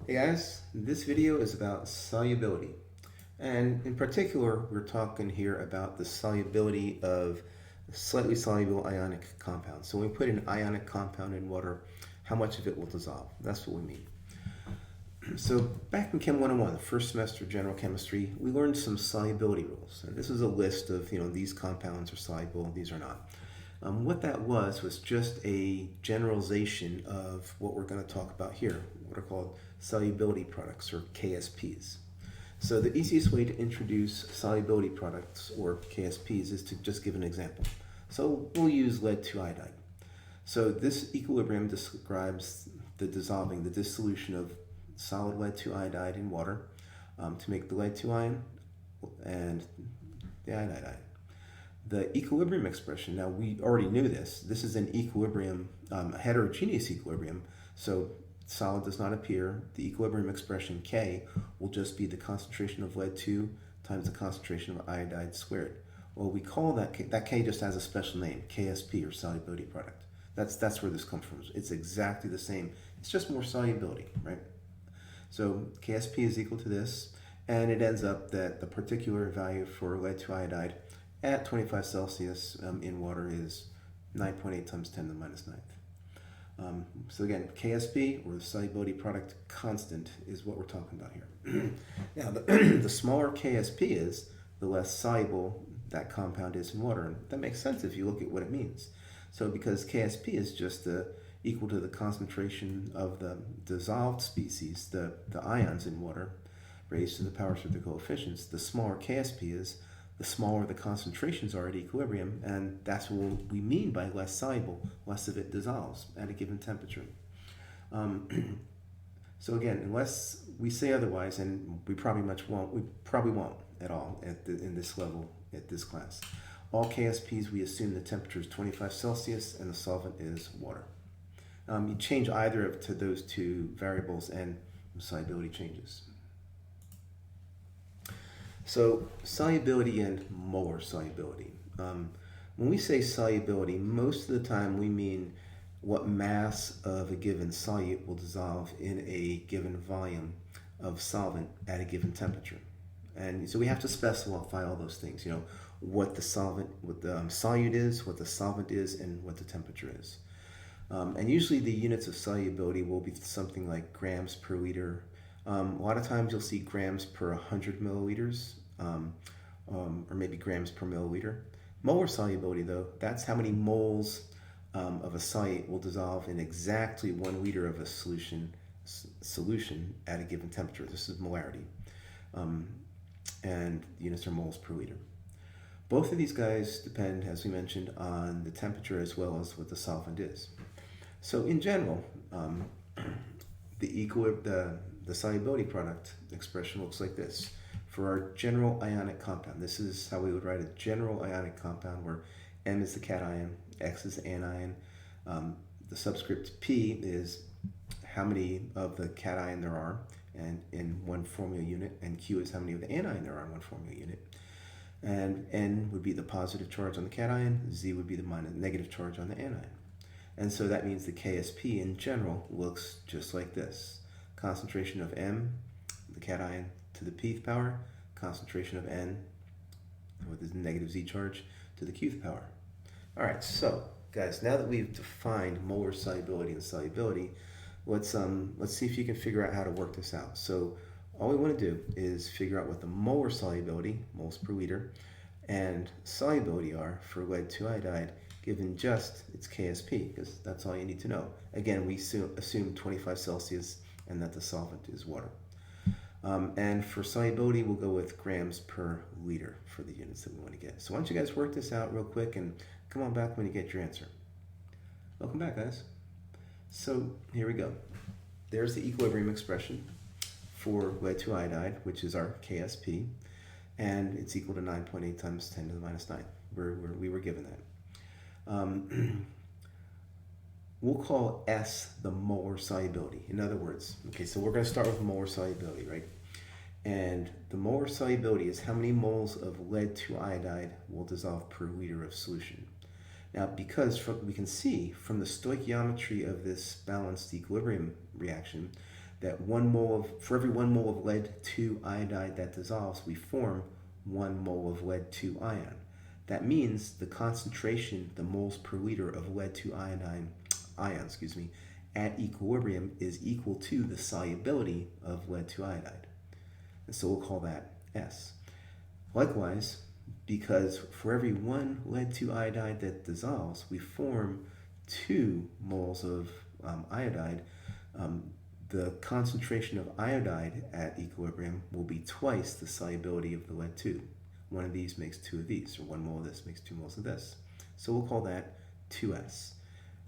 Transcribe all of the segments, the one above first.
Hey guys, this video is about solubility. And in particular, we're talking here about the solubility of slightly soluble ionic compounds. So when we put an ionic compound in water, how much of it will dissolve? That's what we mean. So back in Chem 101, the first semester of general chemistry, we learned some solubility rules. And this is a list of, these compounds are soluble, these are not. What that was just a generalization of what we're going to talk about here, what are called solubility products, or KSPs. So the easiest way to introduce solubility products, or KSPs, is to just give an example. So we'll use lead to iodide. So this equilibrium describes the dissolution of solid lead to iodide in water to make the lead 2 ion and the iodide ion. The equilibrium expression, now we already knew this. This is an equilibrium, a heterogeneous equilibrium, so solid does not appear. The equilibrium expression K will just be the concentration of lead 2 times the concentration of iodide squared. Well, we call that K just has a special name, KSP, or solubility product. That's where this comes from. It's exactly the same. It's just more solubility, right? So KSP is equal to this, and it ends up that the particular value for lead 2 iodide at 25 Celsius in water is 9.8 times 10 to the minus 9th. So again, KSP, or the solubility product constant, is what we're talking about here. Now, the smaller KSP is, the less soluble that compound is in water. And that makes sense if you look at what it means. So because KSP is just equal to the concentration of the dissolved species, the ions in water, raised to the powers of the coefficients, the smaller KSP is, the smaller the concentrations are at equilibrium, and that's what we mean by less soluble. Less of it dissolves at a given temperature. So again, unless we say otherwise, and we probably won't at all in this level, at this class. All KSPs, we assume the temperature is 25 Celsius and the solvent is water. You change either to those two variables and solubility changes. So solubility and molar solubility. When we say solubility, most of the time we mean what mass of a given solute will dissolve in a given volume of solvent at a given temperature. And so we have to specify all those things, what the solute is, what the solvent is, and what the temperature is. And usually the units of solubility will be something like grams per liter. A lot of times you'll see grams per 100 milliliters, or maybe grams per milliliter. Molar solubility, though, that's how many moles of a solute will dissolve in exactly 1 liter of a solution at a given temperature. This is molarity. And the units are moles per liter. Both of these guys depend, as we mentioned, on the temperature as well as what the solvent is. So in general, the solubility product expression looks like this. For our general ionic compound, this is how we would write a general ionic compound, where M is the cation, X is the anion. The subscript P is how many of the cation there are and in one formula unit, and Q is how many of the anion there are in one formula unit. And N would be the positive charge on the cation, Z would be the negative charge on the anion. And so that means the KSP in general looks just like this. Concentration of M, the cation, to the pth power, concentration of N, with the negative Z charge, to the qth power. All right, so guys, now that we've defined molar solubility and solubility, let's see if you can figure out how to work this out. So all we want to do is figure out what the molar solubility, moles per liter, and solubility are for lead 2 iodide, given just its KSP, because that's all you need to know. Again, we assume 25 Celsius and that the solvent is water. And for solubility, we'll go with grams per liter for the units that we want to get. So why don't you guys work this out real quick and come on back when you get your answer. Welcome back, guys. So here we go. There's the equilibrium expression for lead 2 iodide, which is our KSP, and it's equal to 9.8 times 10 to the minus 9. We were given that. We'll call S the molar solubility. In other words, okay, so we're going to start with molar solubility, right? And the molar solubility is how many moles of lead 2 iodide will dissolve per liter of solution. Now, because we can see from the stoichiometry of this balanced equilibrium reaction that for every 1 mole of lead-2 iodide that dissolves, we form 1 mole of lead-2 ion. That means the concentration, the moles per liter of lead-2 ion, at equilibrium is equal to the solubility of lead-2 iodide. And so we'll call that S. Likewise, because for every 1 lead-2 iodide that dissolves, we form 2 moles of iodide, the concentration of iodide at equilibrium will be twice the solubility of the lead-2. One of these makes 2 of these, or 1 mole of this makes 2 moles of this. So we'll call that 2S.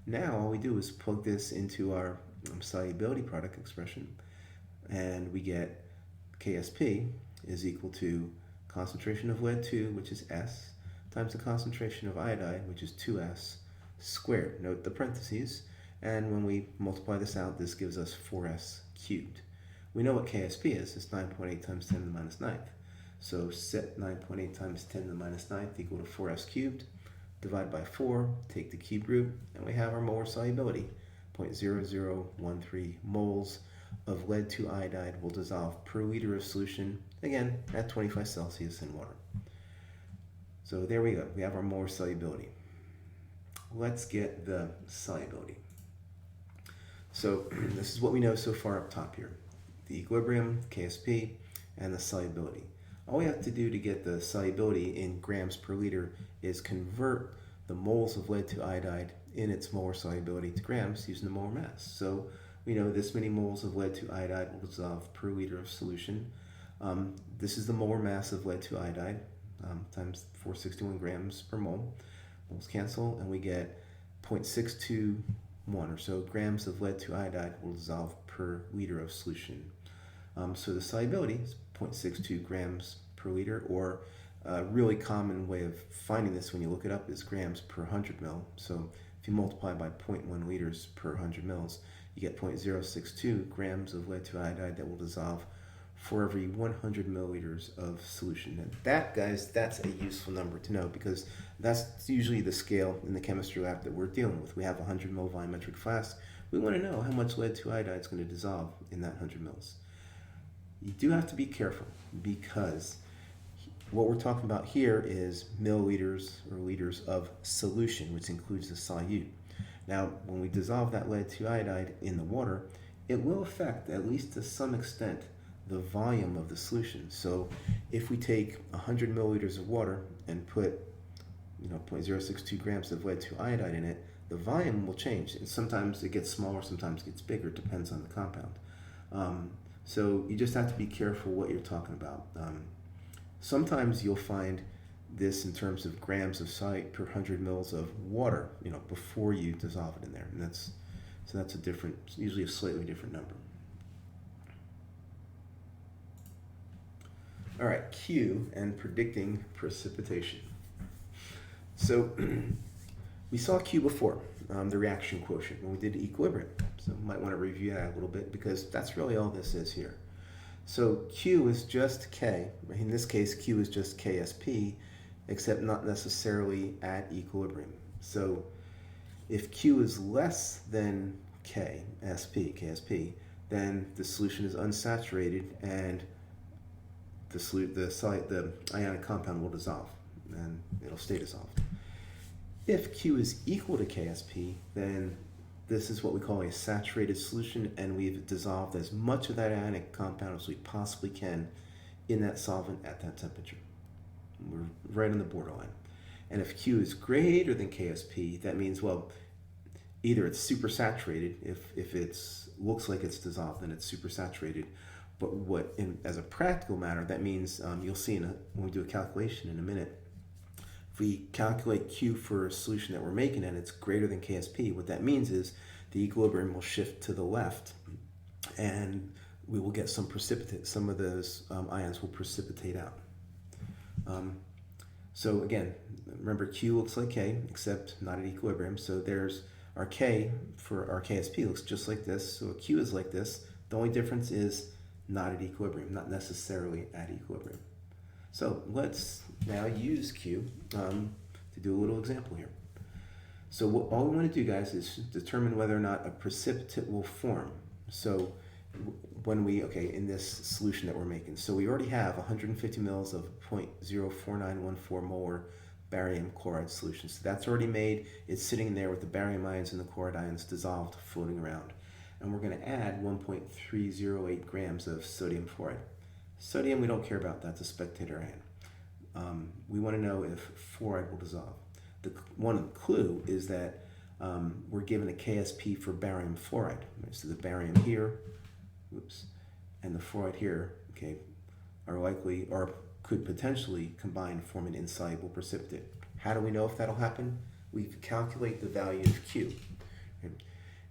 Now all we do is plug this into our solubility product expression, and we get Ksp is equal to concentration of lead-2, which is S, times the concentration of iodide, which is 2S, squared. Note the parentheses, and when we multiply this out, this gives us 4S cubed. We know what Ksp is. It's 9.8 times 10 to the minus 9th. So set 9.8 times 10 to the minus 9th equal to 4S cubed. Divide by 4, take the cube root, and we have our molar solubility. 0.0013 moles of lead-2 iodide will dissolve per liter of solution, again, at 25 Celsius in water. So there we go. We have our molar solubility. Let's get the solubility. So this is what we know so far up top here. The equilibrium, Ksp, and the solubility. All we have to do to get the solubility in grams per liter is convert the moles of lead-2 iodide in its molar solubility to grams using the molar mass. So we know this many moles of lead-2 iodide will dissolve per liter of solution. This is the molar mass of lead-2 iodide times 461 grams per mole. Moles cancel, and we get 0.621 or so grams of lead-2 iodide will dissolve per liter of solution. So the solubility is 0.62 grams per liter, or a really common way of finding this when you look it up is grams per 100 mil. So if you multiply by 0.1 liters per 100 mils, you get 0.062 grams of lead-2 iodide that will dissolve for every 100 milliliters of solution. And that, guys, that's a useful number to know, because that's usually the scale in the chemistry lab that we're dealing with. We have a 100 ml volumetric flask. We want to know how much lead-2 iodide is going to dissolve in that 100 mils. You do have to be careful, because what we're talking about here is milliliters or liters of solution, which includes the solute. Now, when we dissolve that lead-2 iodide in the water, it will affect, at least to some extent, the volume of the solution. So if we take 100 milliliters of water and put 0.062 grams of lead-2 iodide in it, the volume will change. And sometimes it gets smaller, sometimes it gets bigger, depends on the compound. So you just have to be careful what you're talking about. Sometimes you'll find this in terms of grams of solute per 100 mils of water, before you dissolve it in there. And that's a different, usually a slightly different number. All right, Q and predicting precipitation. So we saw Q before, the reaction quotient, when we did equilibrium. So you might want to review that a little bit, because that's really all this is here. So Q is just K. In this case, Q is just Ksp, except not necessarily at equilibrium. So if Q is less than Ksp, then the solution is unsaturated, and the ionic compound will dissolve, and it'll stay dissolved. If Q is equal to Ksp, then this is what we call a saturated solution, and we've dissolved as much of that ionic compound as we possibly can in that solvent at that temperature. We're right on the borderline. And if Q is greater than Ksp, that means, well, either it's supersaturated. If it looks like it's dissolved, then it's supersaturated. But as a practical matter, that means you'll see when we do a calculation in a minute. If we calculate Q for a solution that we're making and it's greater than Ksp, what that means is the equilibrium will shift to the left, and we will get some precipitate. Some of those ions will precipitate out. So again, remember, Q looks like K, except not at equilibrium. So there's our K for our Ksp looks just like this. So Q is like this. The only difference is not at equilibrium, not necessarily at equilibrium. So let's now use Q to do a little example here. So all we want to do, guys, is determine whether or not a precipitate will form. So in this solution that we're making. So we already have 150 mils of 0.04914 molar barium chloride solution. So that's already made. It's sitting there with the barium ions and the chloride ions dissolved, floating around. And we're going to add 1.308 grams of sodium fluoride. Sodium we don't care about, that's a spectator ion. We want to know if fluoride will dissolve. One clue is that we're given a Ksp for barium fluoride. So the barium here, and the fluoride here, okay, are likely or could potentially combine to form an insoluble precipitate. How do we know if that'll happen? We calculate the value of Q.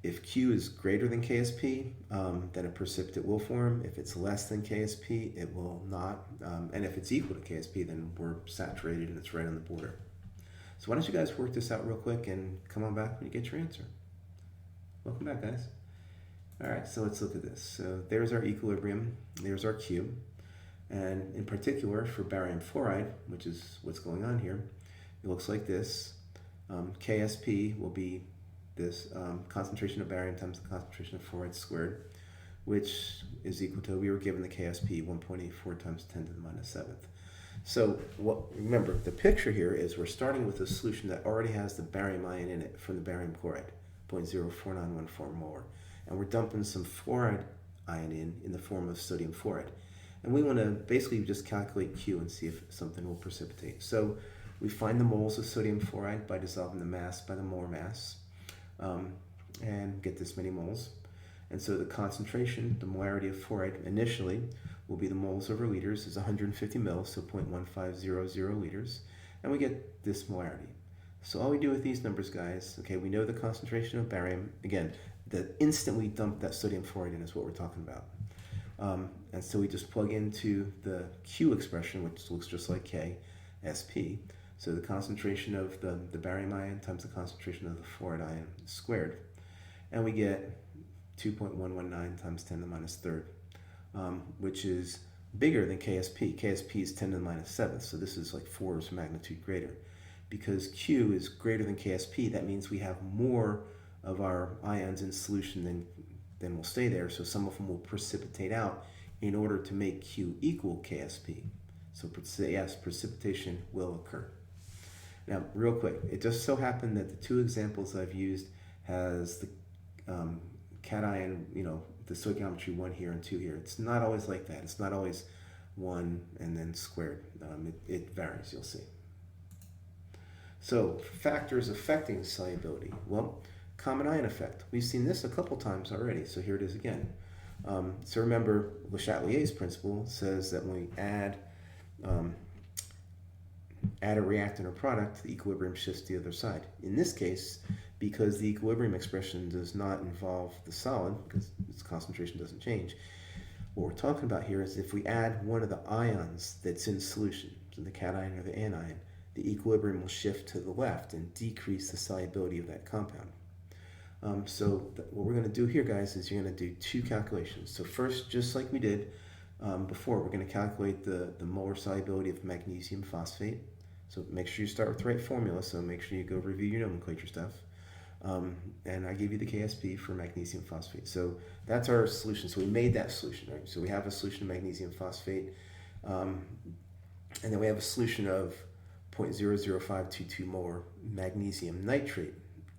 If Q is greater than Ksp, then a precipitate will form. If it's less than Ksp, it will not. And if it's equal to Ksp, then we're saturated and it's right on the border. So why don't you guys work this out real quick and come on back when you get your answer. Welcome back, guys. All right, so let's look at this. So there's our equilibrium, there's our Q. And in particular, for barium fluoride, which is what's going on here, it looks like this. Ksp will be this concentration of barium times the concentration of fluoride squared, which is equal to, we were given the Ksp 1.84 times 10 to the minus 7th. So remember, the picture here is we're starting with a solution that already has the barium ion in it from the barium chloride, 0.04914 molar. And we're dumping some fluoride ion in the form of sodium fluoride. And we want to basically just calculate Q and see if something will precipitate. So we find the moles of sodium fluoride by dissolving the mass by the molar mass and get this many moles. And so the concentration, the molarity of fluoride initially will be the moles over liters is 150 mils, so 0.1500 liters. And we get this molarity. So all we do with these numbers, guys, okay, we know the concentration of barium. Again, the instant we dump that sodium fluoride in is what we're talking about. And so we just plug into the Q expression, which looks just like Ksp. So the concentration of the barium ion times the concentration of the fluoride ion squared. And we get 2.119 times 10 to the minus third, which is bigger than Ksp. Ksp is 10 to the minus 7th, so this is like 4 orders of magnitude greater. Because Q is greater than Ksp, that means we have more of our ions in solution than will stay there, so some of them will precipitate out in order to make Q equal Ksp. So yes, precipitation will occur. Now, real quick, it just so happened that the two examples I've used has the cation, the stoichiometry 1 here and 2 here. It's not always like that. It's not always 1 and then squared. It varies, you'll see. So, factors affecting solubility. Well, common ion effect. We've seen this a couple times already, so here it is again. So remember, Le Chatelier's principle says that when we add a reactant or product, the equilibrium shifts to the other side. In this case, because the equilibrium expression does not involve the solid, because its concentration doesn't change, what we're talking about here is if we add one of the ions that's in solution, so the cation or the anion, the equilibrium will shift to the left and decrease the solubility of that compound. What we're going to do here, guys, is you're going to do two calculations. So first, just like we did before, we're going to calculate the molar solubility of magnesium phosphate. So make sure you start with the right formula, so make sure you go review your nomenclature stuff. And I gave you the Ksp for magnesium phosphate. So that's our solution. So we made that solution, right? So we have a solution of magnesium phosphate, and then we have a solution of 0.00522 molar magnesium nitrate,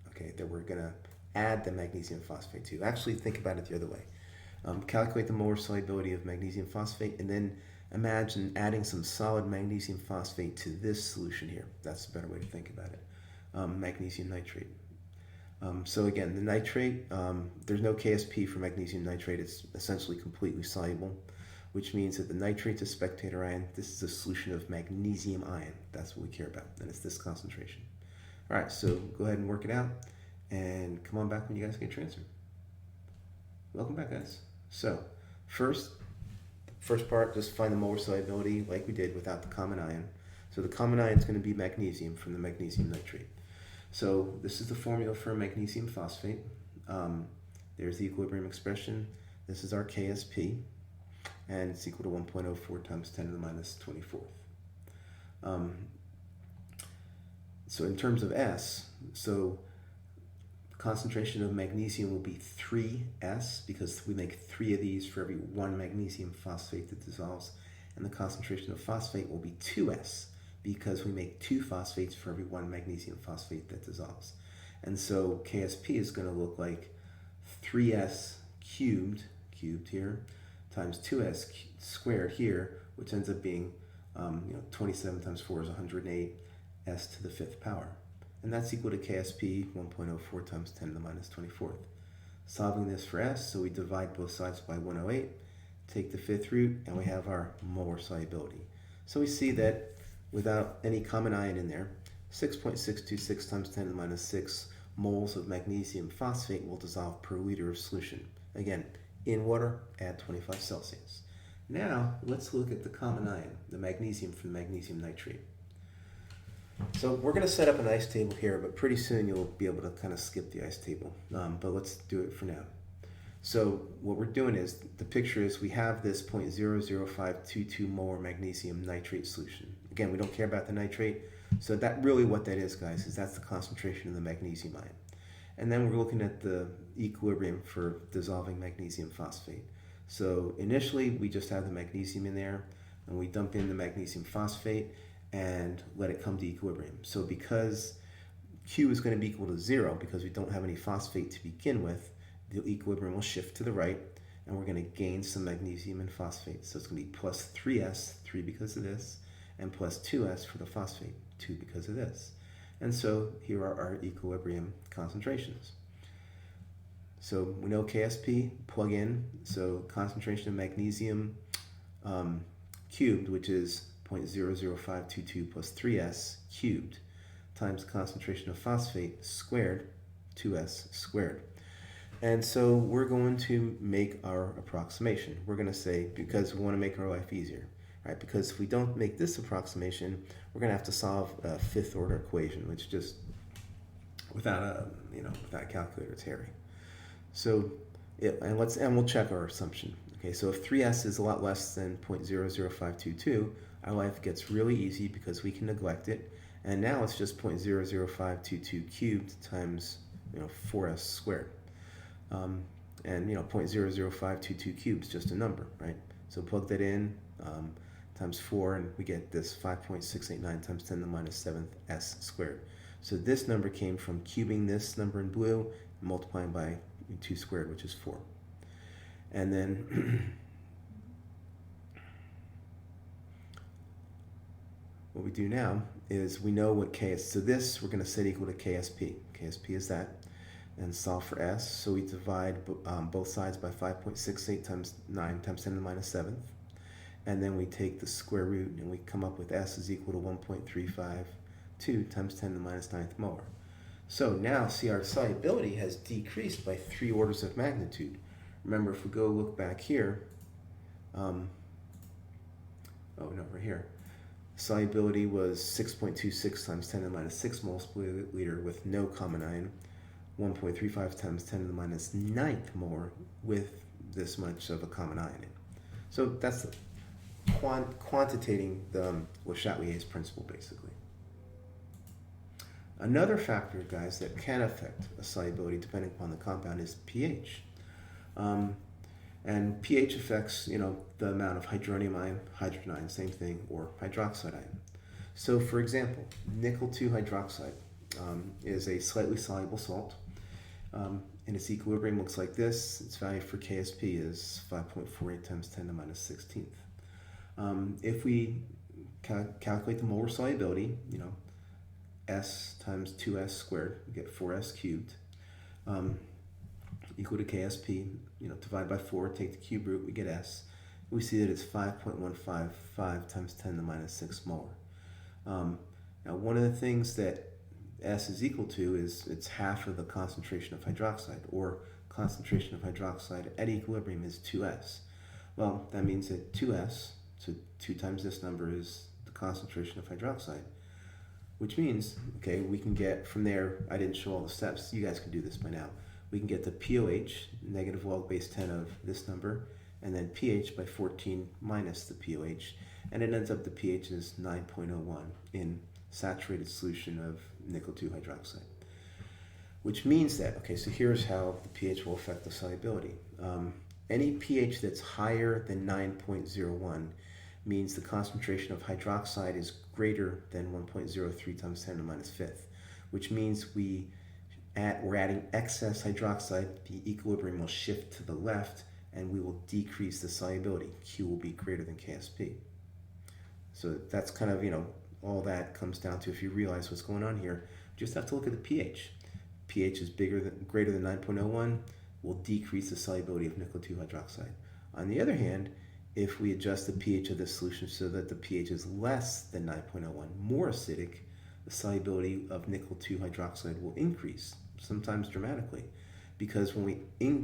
okay, that we're going to add the magnesium phosphate to. Actually, think about it the other way. Calculate the molar solubility of magnesium phosphate, and then imagine adding some solid magnesium phosphate to this solution here. That's a better way to think about it. Magnesium nitrate. So again, the nitrate, there's no Ksp for magnesium nitrate. It's essentially completely soluble, which means that the nitrate's a spectator ion. This is a solution of magnesium ion. That's what we care about, and it's this concentration. All right, so go ahead and work it out, and come on back when you guys get your answer. Welcome back, guys. So first part, just find the molar solubility like we did without the common ion. So the common ion is going to be magnesium from the magnesium nitrate. So this is the formula for magnesium phosphate. There's the equilibrium expression. This is our Ksp, and it's equal to 1.04 times 10 to the minus 24th. So in terms of S, so Concentration of magnesium will be 3S because we make 3 of these for every 1 magnesium phosphate that dissolves. And the concentration of phosphate will be 2S because we make 2 phosphates for every 1 magnesium phosphate that dissolves. And so Ksp is going to look like 3S cubed here, times 2S squared here, which ends up being 27 times 4 is 108, S to the 5th power. And that's equal to Ksp 1.04 times 10 to the minus 24th. Solving this for S, so we divide both sides by 108, take the 5th root, and we have our molar solubility. So we see that without any common ion in there, 6.626 times 10 to the minus 6 moles of magnesium phosphate will dissolve per liter of solution. Again, in water at 25 Celsius. Now, let's look at the common ion, the magnesium from magnesium nitrate. So we're going to set up an ice table here, but pretty soon you'll be able to kind of skip the ice table. But let's do it for now. So what we're doing is, the picture is we have this 0.00522 molar magnesium nitrate solution. Again, we don't care about the nitrate. So that really what that is, guys, is that's the concentration of the magnesium ion. And then we're looking at the equilibrium for dissolving magnesium phosphate. So initially we just have the magnesium in there, and we dump in the magnesium phosphate and let it come to equilibrium. So because Q is going to be equal to 0, because we don't have any phosphate to begin with, the equilibrium will shift to the right, and we're going to gain some magnesium and phosphate. So it's going to be plus 3S, 3 because of this, and plus 2S for the phosphate, 2 because of this. And so here are our equilibrium concentrations. So we know Ksp, plug in, so concentration of magnesium cubed, which is 0.00522 plus 3S cubed, times concentration of phosphate squared, 2S squared. And so we're going to make our approximation. We're going to say, because we want to make our life easier, right? Because if we don't make this approximation, we're going to have to solve a 5th order equation, which just, without a calculator, it's hairy. So, and we'll check our assumption. Okay, so if 3S is a lot less than 0.00522, our life gets really easy because we can neglect it. And now it's just 0.00522 cubed times 4S squared. And 0.00522 cubed is just a number, right? So plug that in, times 4, and we get this 5.689 times 10 to the minus 7th S squared. So this number came from cubing this number in blue and multiplying by 2 squared, which is 4. And then what we do now is we know what K is. So this we're going to set equal to Ksp. Ksp is that. And solve for S. So we divide both sides by 5.68 times 9 times 10 to the minus 7th. And then we take the square root and we come up with S is equal to 1.352 times 10 to the minus 9th molar. So now see our solubility has decreased by 3 orders of magnitude. Remember, if we go look back here, right here, solubility was 6.26 times 10 to the minus 6 moles per liter with no common ion, 1.35 times 10 to the minus 9th molar with this much of a common ion in. So that's quantitating the Le Chatelier's principle, basically. Another factor, guys, that can affect a solubility depending upon the compound is pH. And pH affects, the amount of hydronium ion, hydrogen ion, same thing, or hydroxide ion. So, for example, nickel 2 hydroxide is a slightly soluble salt, and its equilibrium looks like this. Its value for Ksp is 5.48 times 10 to the minus 16th. If we calculate the molar solubility, S times 2S squared, we get 4S cubed, equal to Ksp, divide by 4, take the cube root, we get S. We see that it's 5.155 times 10 to the minus 6 molar. Now, one of the things that S is equal to is it's half of the concentration of hydroxide, or concentration of hydroxide at equilibrium is 2S. Well, that means that 2S, so 2 times this number is the concentration of hydroxide, which means, okay, we can get from there, I didn't show all the steps, you guys can do this by now. We can get the POH, negative log base 10 of this number, and then pH by 14 minus the POH, and it ends up the pH is 9.01 in saturated solution of nickel 2 hydroxide. which means that, okay, so here's how the pH will affect the solubility. Any pH that's higher than 9.01 means the concentration of hydroxide is greater than 1.03 times 10 to the minus fifth, which means we're adding excess hydroxide. The equilibrium will shift to the left and we will decrease the solubility. Q will be greater than Ksp. So that's kind of, all that comes down to, if you realize what's going on here, you just have to look at the pH. pH is greater than 9.01, will decrease the solubility of nickel 2 hydroxide. On the other hand, if we adjust the pH of this solution so that the pH is less than 9.01, more acidic, the solubility of nickel 2 hydroxide will increase, sometimes dramatically, because when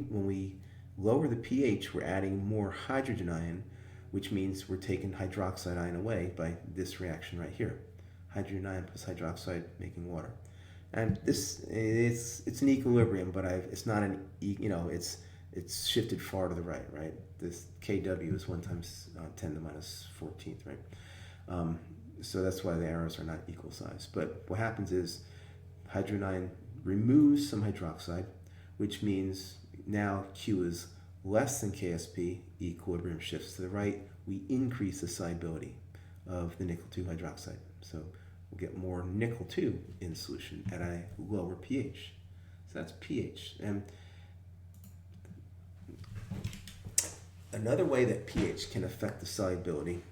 we lower the pH, we're adding more hydrogen ion, which means we're taking hydroxide ion away by this reaction right here. Hydrogen ion plus hydroxide making water. And this, it's an equilibrium, but it's not it's shifted far to the right, right? This Kw is 1 times 10 to the minus 14th, right? So that's why the arrows are not equal size. But what happens is hydrogen ion removes some hydroxide, which means now Q is less than Ksp, equilibrium shifts to the right, we increase the solubility of the nickel 2 hydroxide. So we'll get more nickel 2 in solution at a lower pH. So that's pH. And another way that pH can affect the solubility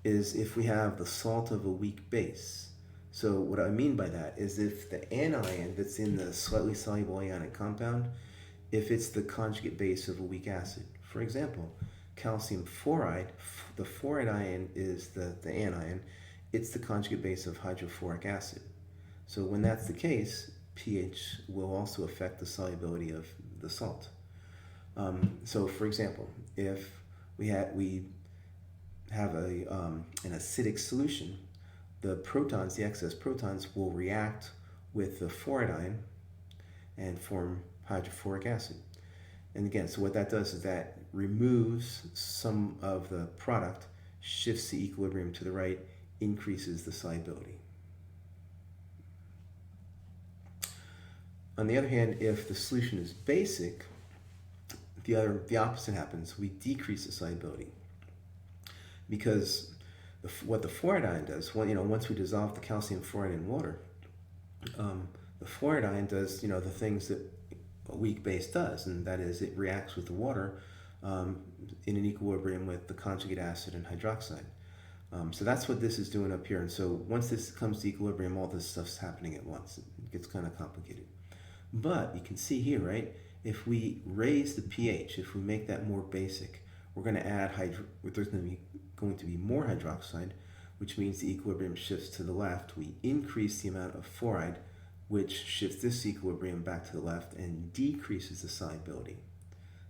is if we have the salt of a weak base. So what I mean by that is if the anion that's in the slightly soluble ionic compound, if it's the conjugate base of a weak acid. For example, calcium fluoride, the fluoride ion is the anion, it's the conjugate base of hydrofluoric acid. So when that's the case, pH will also affect the solubility of the salt. So for example, if we have an acidic solution, the protons, the excess protons, will react with the fluoride ion and form hydrofluoric acid. And again, so what that does is that removes some of the product, shifts the equilibrium to the right, increases the solubility. On the other hand, if the solution is basic, the opposite happens. We decrease the solubility, because what the fluoride ion does, once we dissolve the calcium fluoride in water, the fluoride ion does the things that a weak base does, and that is it reacts with the water in an equilibrium with the conjugate acid and hydroxide. So that's what this is doing up here. And so once this comes to equilibrium, all this stuff's happening at once. It gets kind of complicated. But you can see here, right? If we raise the pH, if we make that more basic, we're going to add there's going to be more hydroxide, which means the equilibrium shifts to the left. We increase the amount of fluoride, which shifts this equilibrium back to the left and decreases the solubility.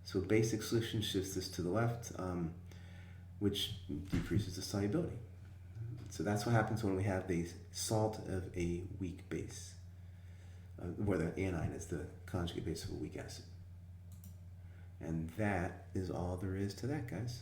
So basic solution shifts this to the left, which decreases the solubility. So that's what happens when we have the salt of a weak base, where the anion is the conjugate base of a weak acid. And that is all there is to that, guys.